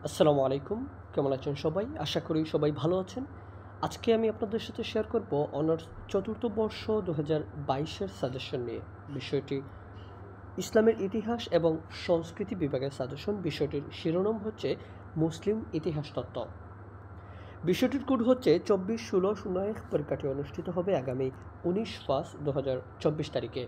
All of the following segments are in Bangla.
আসসালামু আলাইকুম। কেমন আছেন সবাই? আশা করি সবাই ভালো আছেন। আজকে আমি আপনাদের সাথে শেয়ার করব অনার্স চতুর্থ বর্ষ ২০২২ এর সাজেশন নিয়ে। বিষয়টি ইসলামের ইতিহাস এবং সংস্কৃতি বিভাগের সাজেশন। বিষয়টির শিরোনাম হচ্ছে মুসলিম ইতিহাস তত্ত্ব। বিষয়টির কোড হচ্ছে ২৪-১৬-০১। পরীক্ষাটি অনুষ্ঠিত হবে আগামী ১৯/৫/২০২৪ তারিখে।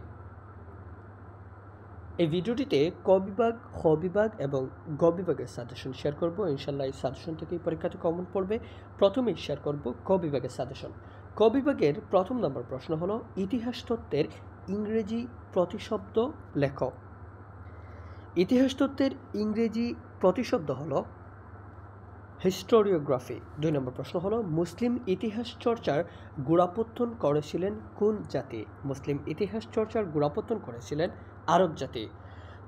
এই ভিডিওটিতে ক বিভাগ, খ বিভাগ এবং গ বিভাগের সাজেশন শেয়ার করব। ইনশাল্লাহ এই সাজেশন থেকেই পরীক্ষাতে কমন পড়বে। প্রথমেই শেয়ার করব ক বিভাগের সাজেশন। ক বিভাগের প্রথম নম্বর প্রশ্ন হলো ইতিহাস তত্ত্বের ইংরেজি প্রতিশব্দ লেখ। ইতিহাস তত্ত্বের ইংরেজি প্রতিশব্দ হলো হিস্টোরিওগ্রাফি। ২ নম্বর প্রশ্ন হলো মুসলিম ইতিহাস চর্চার গোড়াপত্তন করেছিলেন কোন জাতি? মুসলিম ইতিহাস চর্চার গোড়াপত্তন করেছিলেন আরব জাতি।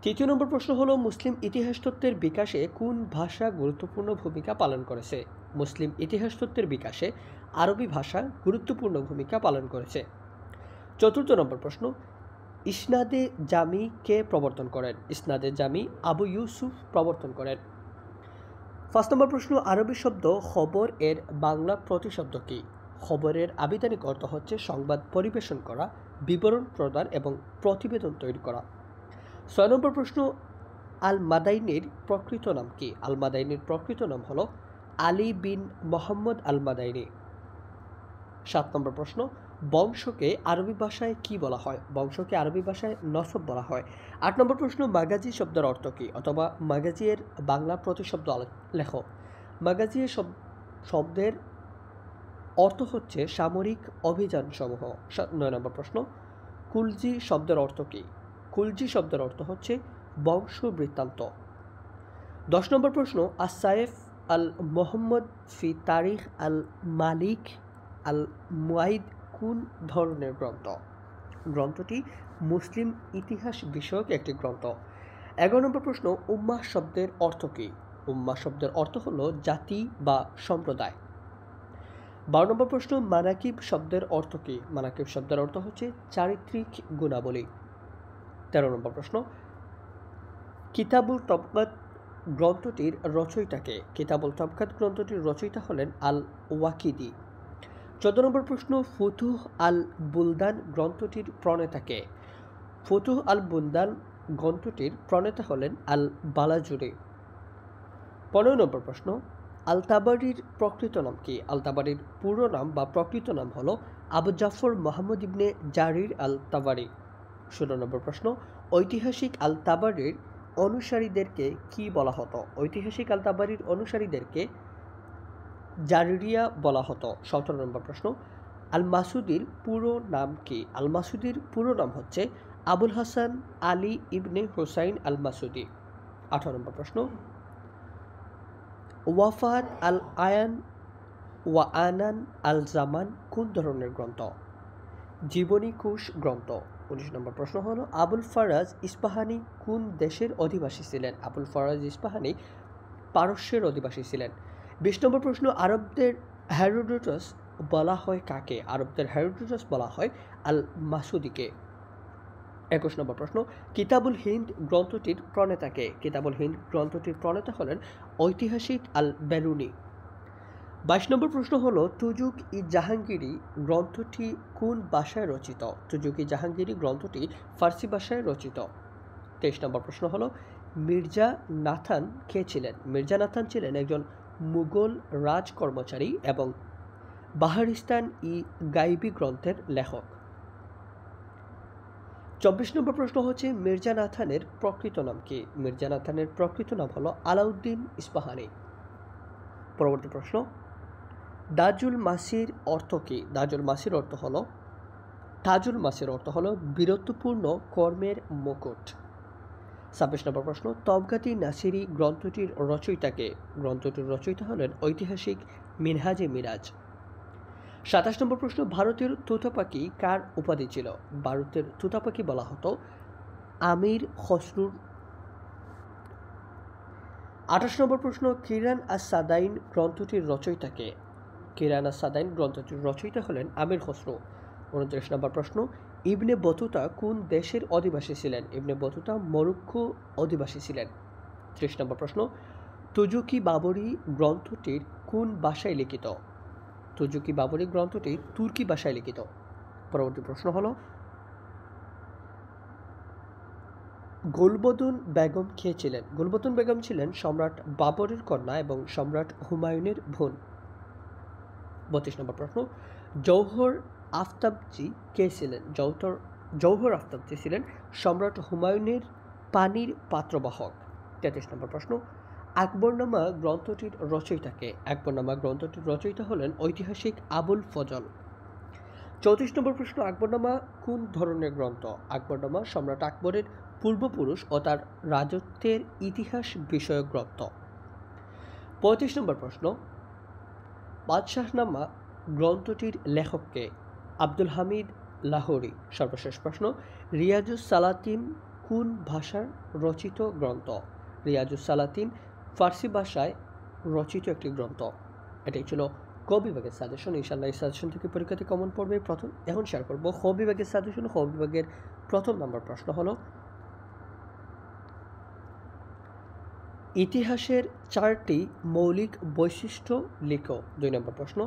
তৃতীয় নম্বর প্রশ্ন হলো মুসলিম ইতিহাস তত্ত্বের বিকাশে কোন ভাষা গুরুত্বপূর্ণ ভূমিকা পালন করেছে? মুসলিম ইতিহাস তত্ত্বের বিকাশে আরবি ভাষা গুরুত্বপূর্ণ ভূমিকা পালন করেছে। চতুর্থ নম্বর প্রশ্ন ইসনাদে জামি কে প্রবর্তন করেন? ইসনাদে জামি আবু ইউসুফ প্রবর্তন করেন। ৫ নম্বর প্রশ্ন আরবি শব্দ খবর এর বাংলা প্রতিশব্দ কি? খবরের আবিধানিক অর্থ হচ্ছে সংবাদ পরিবেশন করা, বিবরণ প্রদান এবং প্রতিবেদন তৈরি করা। ৬ নম্বর প্রশ্ন আল মাদাইনির প্রকৃত নাম কি? আল মাদাইনির প্রকৃত নাম হলো আলী বিন মোহাম্মদ আল মাদাইনি। ৭ নম্বর প্রশ্ন বংশকে আরবি ভাষায় কি বলা হয়? বংশকে আরবি ভাষায় নসব বলা হয়। ৮ নম্বর প্রশ্ন মাগাজি শব্দের অর্থ কি? অথবা মাগাজি এর বাংলা প্রতিশব্দ লেখো। মাগাজি শব্দের অর্থ হচ্ছে সামরিক অভিযান সমূহ। ৯ নম্বর প্রশ্ন কুলজি শব্দের অর্থ কি? কুলজি শব্দের অর্থ হচ্ছে বংশ বৃত্তান্ত। ১০ নম্বর প্রশ্ন আসায়েফ আল মোহাম্মদ ফি তারিখ আল মালিক আল মুয়াইদ কোন ধরনের গ্রন্থ? গ্রন্থটি মুসলিম ইতিহাস বিষয়ক একটি গ্রন্থ। ১১ নম্বর প্রশ্ন উম্মাহ শব্দের অর্থ কি? উম্মাহ শব্দের অর্থ হলো জাতি বা সম্প্রদায়। ১২ নম্বর প্রশ্ন মানাকিব শব্দের অর্থ কি? মানাকিব শব্দের অর্থ হচ্ছে চারিত্রিক গুণাবলী। ১৩ নম্বর প্রশ্ন কিতাবুল তবকাত গ্রন্থটির রচয়িতাকে? কিতাবুল তবকাত গ্রন্থটির রচয়িতা হলেন আল ওয়াকিদি। ১৪ নম্বর প্রশ্ন ফুতুহ আল বুলদান গ্রন্থটির প্রণেতাকে? ফুতুহ আল বুলদান গ্রন্থটির প্রণেতা হলেন আল বালাজুরি। ১৫ নম্বর প্রশ্ন আল তাবারির প্রকৃত নাম কি? আল তাবারির পুরো নাম বা প্রকৃত নাম হলো আবু জাফর মোহাম্মদ ইবনে জারির আল তাবারি। ১৬ নম্বর প্রশ্ন ঐতিহাসিক আল তাবারির অনুসারীদেরকে কি বলা হতো? ঐতিহাসিক আল তাবারির অনুসারীদেরকে জারিরিয়া বলা হতো। ১৭ নম্বর প্রশ্ন আল মাসুদির পুরো নাম কি? আল মাসুদির পুরো নাম হচ্ছে আবুল হাসান আলী ইবনে হুসাইন আল মাসুদি। ১৮ নম্বর প্রশ্ন ওয়াফাত আল আয়ান ওয়া আনান আল জামান কোন ধরনের গ্রন্থ? জীবনী কোষ গ্রন্থ। ১৯ নম্বর প্রশ্ন হলো আবুল ফারাজ ইস্পাহানি কোন দেশের অধিবাসী ছিলেন? আবুল ফারাজ ইস্পাহানি পারস্যের অধিবাসী ছিলেন। ২০ নম্বর প্রশ্ন আরবদের হেরোডোটাস বলা হয় কাকে? আরবদের হেরোডোটাস বলা হয় আল মাসুদিকে। ২১ নম্বর প্রশ্ন কিতাবুল হিন্দ গ্রন্থটির প্রণেতাকে? কিতাবুল হিন্দ গ্রন্থটির প্রণেতা হলেন ঐতিহাসিক আল বেরুনি। ২২ নম্বর প্রশ্ন হলো তুজুক ই জাহাঙ্গীরি গ্রন্থটি কোন ভাষায় রচিত? তুজুক ই জাহাঙ্গীরি গ্রন্থটি ফার্সি ভাষায় রচিত। ২৩ নম্বর প্রশ্ন হলো মির্জা নাথান কে ছিলেন? মির্জা নাথান ছিলেন একজন মুঘল রাজ কর্মচারী এবং বাহারিস্তান ই গাইবি গ্রন্থের লেখক। ২৪ নম্বর প্রশ্ন হচ্ছে মির্জা নাথানের প্রকৃত নাম কি? মির্জা নাথানের প্রকৃত নাম হলো আলাউদ্দিন ইস্পাহানি। পরবর্তী প্রশ্ন দাজুল মাসির অর্থ কি? দাজুল মাসির অর্থ হলো তাজুল মাসির অর্থ হলো বীরত্বপূর্ণ কর্মের মুকুট। ২৬ নম্বর প্রশ্ন তবগাতি নাসিরি গ্রন্থটির রচয়িতাকে? গ্রন্থটির রচয়িতা হলেন ঐতিহাসিক মিনহাজে মিরাজ। ২৭ নম্বর প্রশ্ন ভারতের তোতা পাখি কার উপাধি ছিল? ভারতের তোতা পাখি বলা হতো আমির খসরুর। ২৮ নম্বর প্রশ্ন কিরান আস সাদাইন গ্রন্থটির রচয়িতাকে? কিরান আস সাদাইন গ্রন্থটির রচয়িতা হলেন আমির খসরু। ২৯ নম্বর প্রশ্ন ইবনে বতুতা কোন দেশের অধিবাসী ছিলেন? ইবনে বতুতা মরক্কো অধিবাসী ছিলেন। ৩০ নম্বর প্রশ্ন তুজুকি বাবরি গ্রন্থটির কোন ভাষায় লিখিত? তুজুকি বাবরি গ্রন্থটি তুর্কি ভাষায় লিখিত। পরবর্তী প্রশ্ন হলো, গুলবদুন বেগম কে ছিলেন? গুলবদুন বেগম ছিলেন সম্রাট বাবরের কন্যা এবং সম্রাট হুমায়ুনের বোন। 32 নম্বর প্রশ্ন, জৌহর আফতাবজি কে ছিলেন? জৌহর আফতাবজি ছিলেন সম্রাট হুমায়ুনের পানির পাত্রবাহক। 33 নম্বর প্রশ্ন, আকবরনামা গ্রন্থটির রচয়িতা কে? আকবরনামা গ্রন্থটির রচয়িতা হলেন ঐতিহাসিক আবুল ফজল। 34 নম্বর প্রশ্ন, আকবরনামা কোন ধরনের গ্রন্থ? আকবরনামা সম্রাট আকবরের পূর্বপুরুষ ও তার রাজত্বের ইতিহাস বিষয়ক গ্রন্থ। 35 নম্বর প্রশ্ন, বাদশাহনামা গ্রন্থটির লেখক কে? আব্দুল হামিদ লাহোরী। সর্বশেষ প্রশ্ন, রিয়াজুস সালাতিন কোন ভাষার রচিত গ্রন্থ? রিয়াজুস সালাতিন ফার্সি ভাষায় রচিত একটি গ্রন্থ। এটাই ছিল ক বিভাগের সাজেশন। ইনশাআল্লাহ এই সাজেশন থেকে পরীক্ষাতে কমন পড়বে। এখন শেয়ার করবো খ বিভাগের সাজেশন। খ বিভাগের প্রথম নম্বর প্রশ্ন হলো, ইতিহাসের 4টি মৌলিক বৈশিষ্ট্য লিখো। 2 নম্বর প্রশ্ন,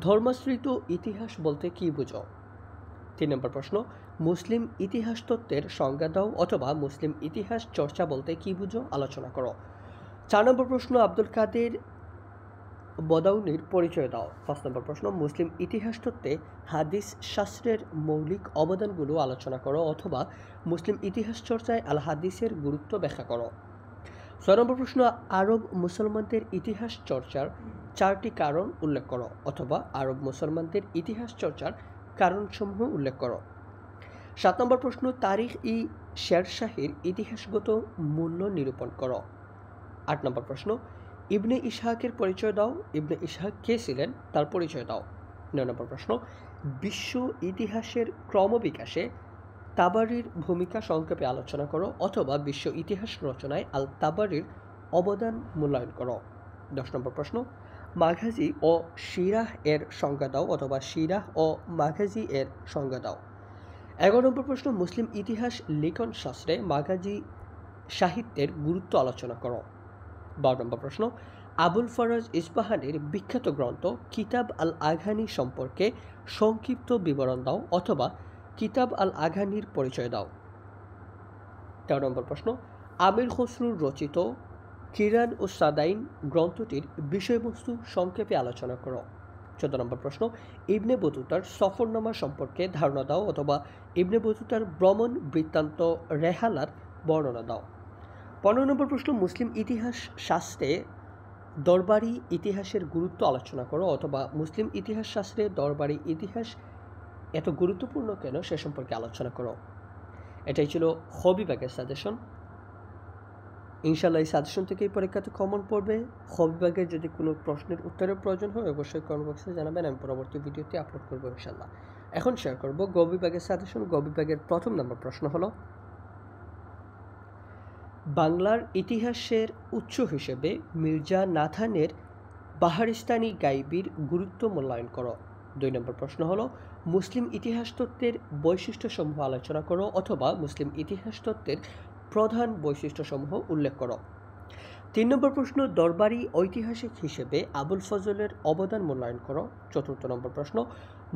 ধর্মাশ্রিত ইতিহাস বলতে কি বুঝো? 3 নম্বর প্রশ্ন, মুসলিম ইতিহাস তত্ত্বের সংজ্ঞা দাও অথবা মুসলিম ইতিহাস চর্চা বলতে কি বুঝো আলোচনা করো। 4 নম্বর প্রশ্ন, আব্দুল কাদের বদাউনির পরিচয় দাও। 5 নম্বর প্রশ্ন, মুসলিম ইতিহাস তত্ত্বে হাদিস শাস্ত্রের মৌলিক অবদানগুলো আলোচনা করো অথবা মুসলিম ইতিহাস চর্চায় আল হাদিসের গুরুত্ব ব্যাখ্যা করো। 6 নম্বর প্রশ্ন, আরব মুসলমানদের ইতিহাস চর্চার 4টি কারণ উল্লেখ করো অথবা আরব মুসলমানদের ইতিহাস চর্চার কারণসমূহ উল্লেখ করো। 7 নম্বর প্রশ্ন, তারিখ-ই শেরশাহীর ইতিহাসগত মূল্য নিরূপণ করো। 8 নম্বর প্রশ্ন, ইবনে ইসহাকের পরিচয় দাও। ইবনে ইসহাক কে ছিলেন তার পরিচয় দাও। 9 নম্বর প্রশ্ন, বিশ্ব ইতিহাসের ক্রমবিকাশে তাবারির ভূমিকা সংক্ষেপে আলোচনা করো অথবা বিশ্ব ইতিহাস রচনায় আল তাবারির অবদান মূল্যায়ন করো। 10 নম্বর প্রশ্ন, মাঘাজি ও সিরাহ এর সংজ্ঞা দাও অথবা সিরাহ ও মাঘাজি এর সংজ্ঞা দাও। 11 নম্বর প্রশ্ন, মুসলিম ইতিহাস লিখন শাস্ত্রে মাঘাজি সাহিত্যের গুরুত্ব আলোচনা করো। 12 নম্বর প্রশ্ন, আবুল ফরাজ ইস্পাহানির বিখ্যাত গ্রন্থ কিতাব আল আঘানি সম্পর্কে সংক্ষিপ্ত বিবরণ দাও অথবা কিতাব আল আঘানির পরিচয় দাও। 13 নম্বর প্রশ্ন, আমির খসরুর রচিত কিরান ও সাদাইন গ্রন্থটির বিষয়বস্তু সংক্ষেপে আলোচনা করো। 14 নম্বর প্রশ্ন, ইবনে বতুতার সফরনামা সম্পর্কে ধারণা দাও অথবা ইবনে বতুতার ভ্রমণ বৃত্তান্ত রেহালার বর্ণনা দাও। 15 নম্বর প্রশ্ন, মুসলিম ইতিহাস শাস্ত্রে দরবারি ইতিহাসের গুরুত্ব আলোচনা করো অথবা মুসলিম ইতিহাস শাস্ত্রে দরবারি ইতিহাস এত গুরুত্বপূর্ণ কেন সে সম্পর্কে আলোচনা করো। এটাই ছিল খ বিভাগের সাজেশন। ইনশাআল্লাহ এই সাজেশন থেকেই পরীক্ষাতে কমন পড়বে। খ বিভাগের যদি কোনো প্রশ্নের উত্তরের প্রয়োজন হয় অবশ্যই কমেন্ট বক্সে জানাবেন, আমি পরবর্তী ভিডিওতে আপলোড করবো ইনশাআল্লাহ। এখন শেয়ার করব গ বিভাগের সাজেশন। গ বিভাগের প্রথম নম্বর প্রশ্ন হলো, বাংলার ইতিহাসের উৎস হিসেবে মির্জা নাথানের বাহারিস্তানি গাইবির গুরুত্ব মূল্যায়ন করো। 2 নম্বর প্রশ্ন হলো, মুসলিম ইতিহাস তত্ত্বের বৈশিষ্ট্যসমূহ আলোচনা করো অথবা মুসলিম ইতিহাস তত্ত্বের প্রধান বৈশিষ্ট্যসমূহ উল্লেখ করো। 3 নম্বর প্রশ্ন, দরবারি ঐতিহাসিক হিসেবে আবুল ফজলের অবদান মূল্যায়ন করো। 4 নম্বর প্রশ্ন,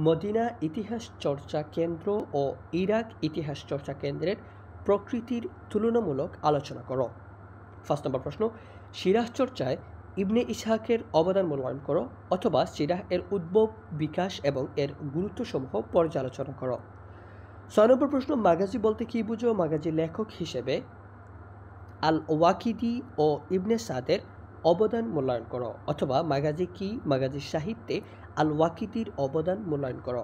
মদিনা ইতিহাস চর্চা কেন্দ্র ও ইরাক ইতিহাস চর্চা কেন্দ্রের প্রকৃতির তুলনামূলক আলোচনা করো। 5 নম্বর প্রশ্ন, সিরাহ চর্চায় ইবনে ইসহাকের অবদান মূল্যায়ন করো অথবা সিরাহ এর উদ্ভব, বিকাশ এবং এর গুরুত্বসমূহ পর্যালোচনা করো। 6 নম্বর প্রশ্ন, মাগাজি বলতে কি বুঝো? মাগাজি লেখক হিসেবে আল ওয়াকিদি ও ইবনে সাদের অবদান মূল্যায়ন করো অথবা মাগাজি কি? মাগাজি সাহিত্যে আল ওয়াকিদির অবদান মূল্যায়ন করো।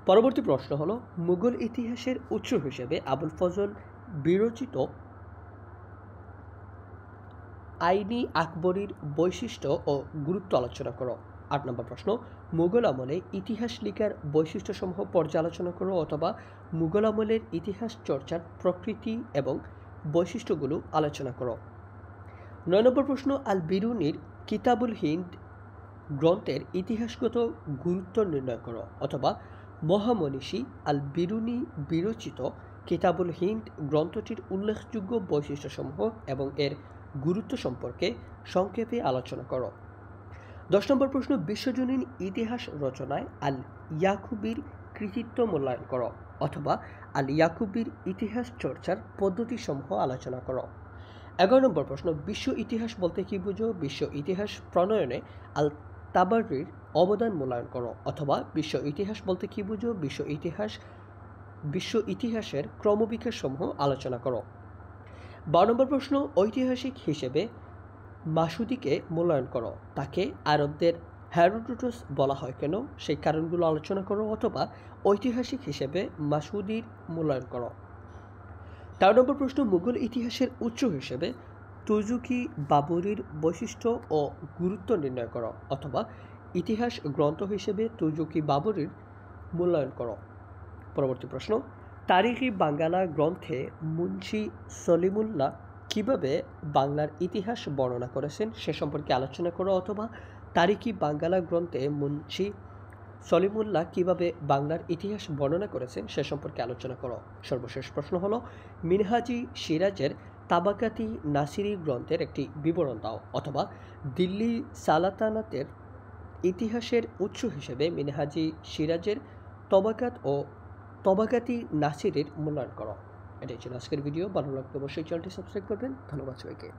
পরবর্তী প্রশ্ন হলো, মুঘল ইতিহাসের উৎস হিসেবে আবুল ফজল বিরচিত আইনি আকবরীর বৈশিষ্ট্য ও গুরুত্ব আলোচনা করো। 8 নম্বর প্রশ্ন, মুঘল আমলে ইতিহাস লিখার বৈশিষ্ট্যসমূহ পর্যালোচনা করো অথবা মুঘল আমলের ইতিহাস চর্চার প্রকৃতি এবং বৈশিষ্ট্যগুলো আলোচনা করো। 9 নম্বর প্রশ্ন, আল বিরুনির কিতাবুল হিন্দ গ্রন্থের ইতিহাসগত গুরুত্ব নির্ণয় করো অথবা মহামনীষী আল বিরুনি বিরচিত কিতাবুল হিন্দ গ্রন্থটির উল্লেখযোগ্য বৈশিষ্ট্যসমূহ এবং এর গুরুত্ব সম্পর্কে সংক্ষেপে আলোচনা করো। 10 নম্বর প্রশ্ন, বিশ্বজনীন ইতিহাস রচনায় আল ইয়াকুবির কৃতিত্ব মূল্যায়ন করো অথবা আল ইয়াকুবির ইতিহাস চর্চার পদ্ধতিসমূহ আলোচনা করো। 11 নম্বর প্রশ্ন, বিশ্ব ইতিহাস বলতে কি বুঝো? বিশ্ব ইতিহাস প্রণয়নে আল তাবারির অবদান মূল্যায়ন করো অথবা বিশ্ব ইতিহাস বলতে কি বুঝো? বিশ্ব ইতিহাসের ক্রমবিকাশ সমূহ আলোচনা করো। 12 নম্বর প্রশ্ন, ঐতিহাসিক হিসেবে মাসুদিকে মূল্যায়ন করো। তাকে আরবদের হেরোডোটাস বলা হয় কেন? সেই কারণগুলো আলোচনা করো অথবা ঐতিহাসিক হিসেবে মাসুদির মূল্যায়ন করো। 13 নম্বর প্রশ্ন, মুঘল ইতিহাসের উৎস হিসেবে তুজুকি বাবরির বৈশিষ্ট্য ও গুরুত্ব নির্ণয় করো অথবা ইতিহাস গ্রন্থ হিসেবে তুজুকি বাবরির মূল্যায়ন করো। পরবর্তী প্রশ্ন, তারিখি বাঙ্গালা গ্রন্থে মুন্সি সলিমুল্লাহ কিভাবে বাংলার ইতিহাস বর্ণনা করেছেন সে সম্পর্কে আলোচনা করো অথবা তারিখি বাঙ্গালা গ্রন্থে মুন্সি সলিমুল্লাহ কিভাবে বাংলার ইতিহাস বর্ণনা করেছেন সে সম্পর্কে আলোচনা করো। সর্বশেষ প্রশ্ন হলো, মিনহাজি সিরাজের তাবাকাতি নাসিরি গ্রন্থের একটি বিবরণ দাও অথবা দিল্লি সালাতানাতের ইতিহাসের উৎস হিসেবে মিনহাজি সিরাজের তবাকাত ও তবাকাতি নাসিরের মূল্যায়ন করো। এটাই ছিল আজকের ভিডিও। ভালো লাগলে অবশ্যই চ্যানেলটি সাবস্ক্রাইব করবেন। ধন্যবাদ সবাইকে।